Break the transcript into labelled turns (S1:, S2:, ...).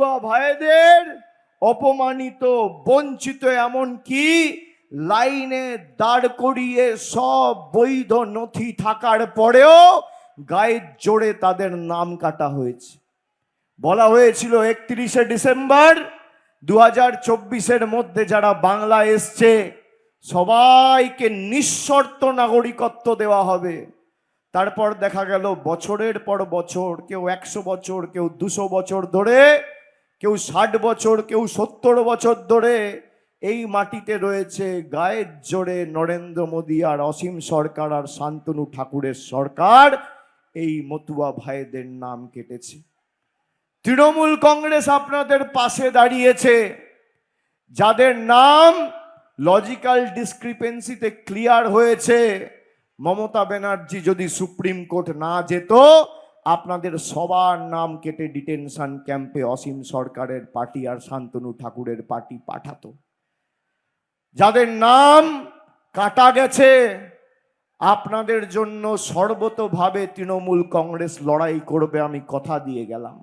S1: মতুয়া ভাইদের অপমানিত, বঞ্চিত, এমন কি লাইনে দাঁড় করিয়ে সব বৈধ নথি থাকার পরেও গায়ের জোরে তাদের নাম কাটা হয়েছে। বলা হয়েছিল 31শে ডিসেম্বর 2024-এর মধ্যে যারা বাংলা এসছে সবাইকে নিঃশর্ত নাগরিকত্ব দেওয়া হবে। তারপর দেখা গেল বছরের পর বছর, কেউ 100 বছর, কেউ 200 বছর ধরে, কেউ 60 বছর, কেউ 70 বছর ধরে এই মাটিতে রয়েছে। গায়ের জোরে নরেন্দ্র মোদী আর অসীম সরকার আর শান্তনু ঠাকুরের সরকার এই মতুয়া ভাইদের নাম কেটেছে। তৃণমূল কংগ্রেস আপনাদের পাশে দাঁড়িয়েছে, যাদের নাম লজিক্যাল ডিসক্রিপেন্সিতে ক্লিয়ার হয়েছে। মমতা ব্যানার্জি যদি সুপ্রিম কোর্ট না যেত, আপনাদের সবার নাম কেটে ডিটেনশন ক্যাম্পে অসীম সরকারের পার্টি আর শান্তনু ঠাকুরের পার্টি পাঠাতো। যাদের নাম কাটা গেছে, আপনাদের জন্য সর্বতোভাবে তৃণমূল কংগ্রেস লড়াই করবে, আমি কথা দিয়ে গেলাম।